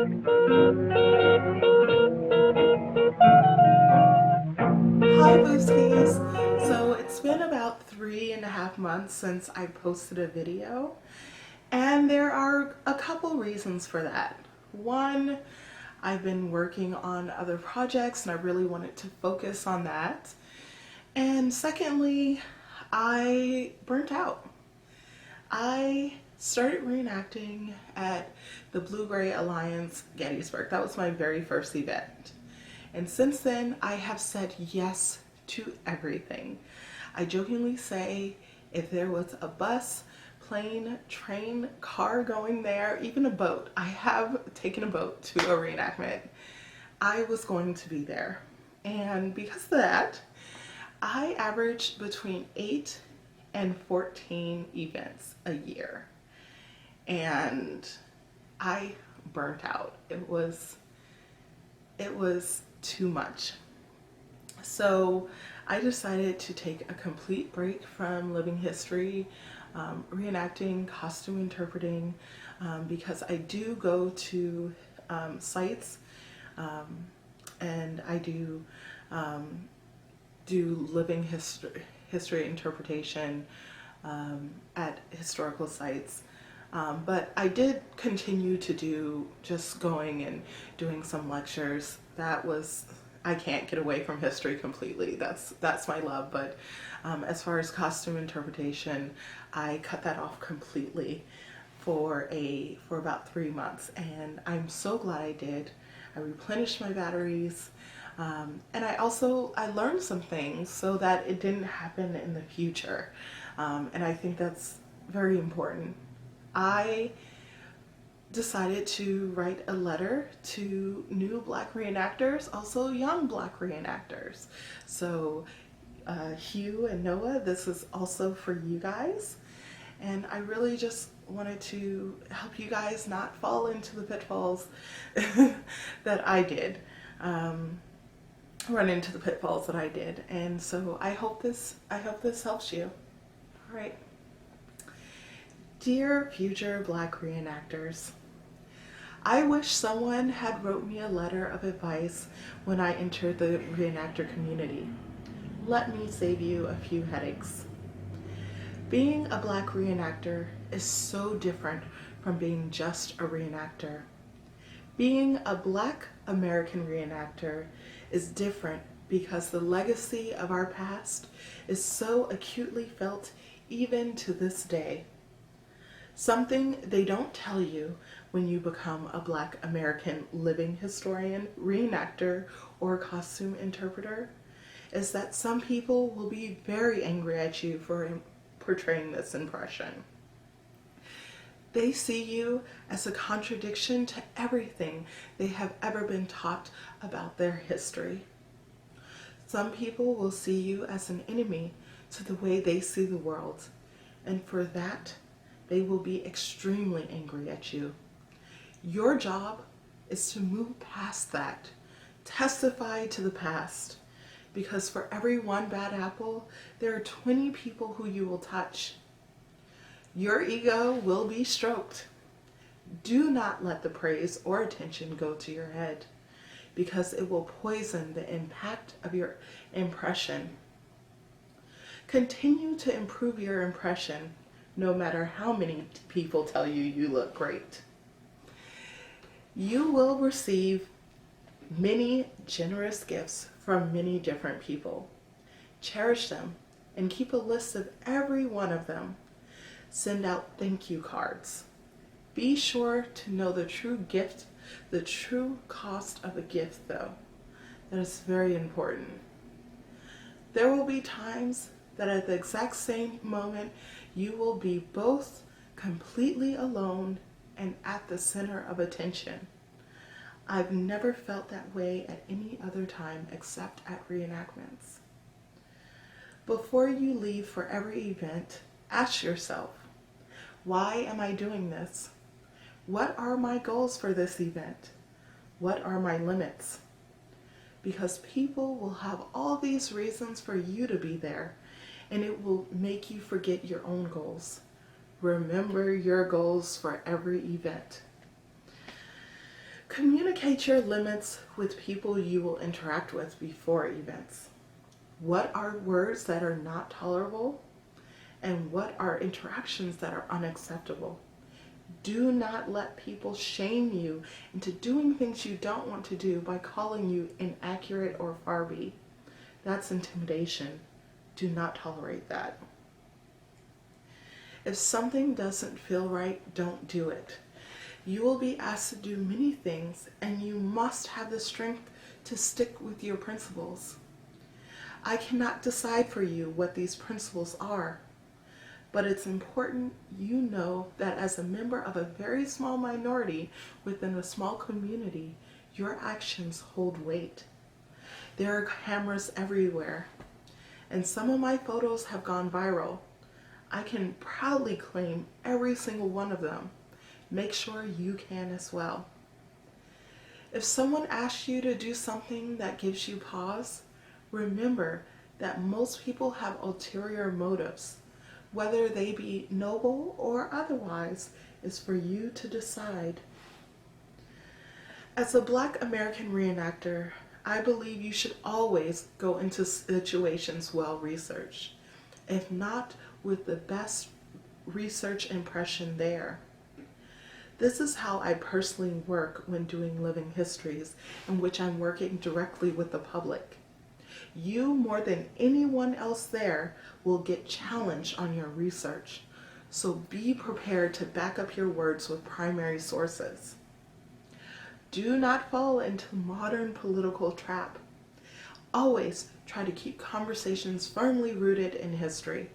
Hi Boosties! So it's been about 3.5 months since I posted a video, and there are a couple reasons for that. One, I've been working on other projects and I really wanted to focus on that. And secondly, I burnt out. I started reenacting at the Blue-Gray Alliance Gettysburg. That was my very first event. And since then, I have said yes to everything. I jokingly say if there was a bus, plane, train, car going there, even a boat, I have taken a boat to a reenactment. I was going to be there. And because of that, I averaged between 8 and 14 events a year. And I burnt out. It was too much. So I decided to take a complete break from living history, reenacting, costume interpreting, because I do go to sites and I do living history interpretation at historical sites. But I did continue to do just going and doing some lectures. I can't get away from history completely. That's my love. But as far as costume interpretation, I cut that off completely for about 3 months, and I'm so glad I did. I replenished my batteries, and I learned some things so that it didn't happen in the future, and I think that's very important. I decided to write a letter to new Black reenactors, also young Black reenactors. So Hugh and Noah, this is also for you guys. And I really just wanted to help you guys not fall into the pitfalls that I did, run into the pitfalls that I did. And so I hope this helps you. All right. Dear future Black reenactors, I wish someone had wrote me a letter of advice when I entered the reenactor community. Let me save you a few headaches. Being a Black reenactor is so different from being just a reenactor. Being a Black American reenactor is different because the legacy of our past is so acutely felt even to this day. Something they don't tell you when you become a Black American living historian, reenactor, or costume interpreter is that some people will be very angry at you for portraying this impression. They see you as a contradiction to everything they have ever been taught about their history. Some people will see you as an enemy to the way they see the world, and for that, they will be extremely angry at you. Your job is to move past that, testify to the past, because for every one bad apple, there are 20 people who you will touch. Your ego will be stroked. Do not let the praise or attention go to your head, because it will poison the impact of your impression. Continue to improve your impression, no matter how many people tell you you look great. You will receive many generous gifts from many different people. Cherish them and keep a list of every one of them. Send out thank you cards. Be sure to know the true gift, the true cost of a gift though. That is very important. There will be times that at the exact same moment you will be both completely alone and at the center of attention. I've never felt that way at any other time except at reenactments. Before you leave for every event, ask yourself, why am I doing this? What are my goals for this event? What are my limits? Because people will have all these reasons for you to be there, and it will make you forget your own goals. Remember your goals for every event. Communicate your limits with people you will interact with before events. What are words that are not tolerable? And what are interactions that are unacceptable? Do not let people shame you into doing things you don't want to do by calling you inaccurate or farby. That's intimidation. Do not tolerate that. If something doesn't feel right, don't do it. You will be asked to do many things, and you must have the strength to stick with your principles. I cannot decide for you what these principles are, but it's important you know that as a member of a very small minority within a small community, your actions hold weight. There are cameras everywhere, and some of my photos have gone viral. I can proudly claim every single one of them. Make sure you can as well. If someone asks you to do something that gives you pause, remember that most people have ulterior motives. Whether they be noble or otherwise is for you to decide. As a Black American reenactor, I believe you should always go into situations well researched, if not with the best research impression there. This is how I personally work when doing living histories in which I'm working directly with the public. You, more than anyone else there, will get challenged on your research, so be prepared to back up your words with primary sources. Do not fall into modern political trap. Always try to keep conversations firmly rooted in history.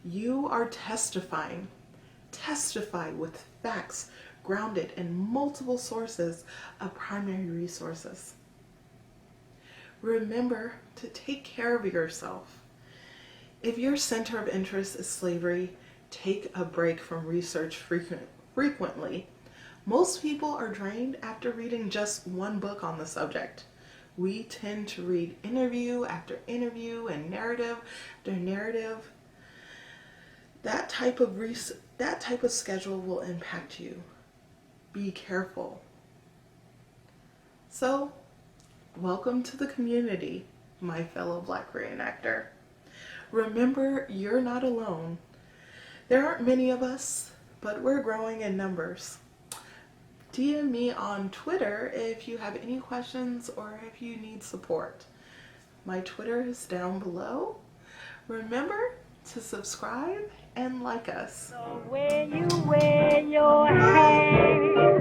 You are testifying. Testify with facts grounded in multiple sources of primary resources. Remember to take care of yourself. If your center of interest is slavery, take a break from research frequently. Most people are drained after reading just one book on the subject. We tend to read interview after interview and narrative after narrative. That type of schedule will impact you. Be careful. So, welcome to the community, my fellow Black reenactor. Remember, you're not alone. There aren't many of us, but we're growing in numbers. DM me on Twitter if you have any questions or if you need support. My Twitter is down below. Remember to subscribe and like us. The way you wear your hair.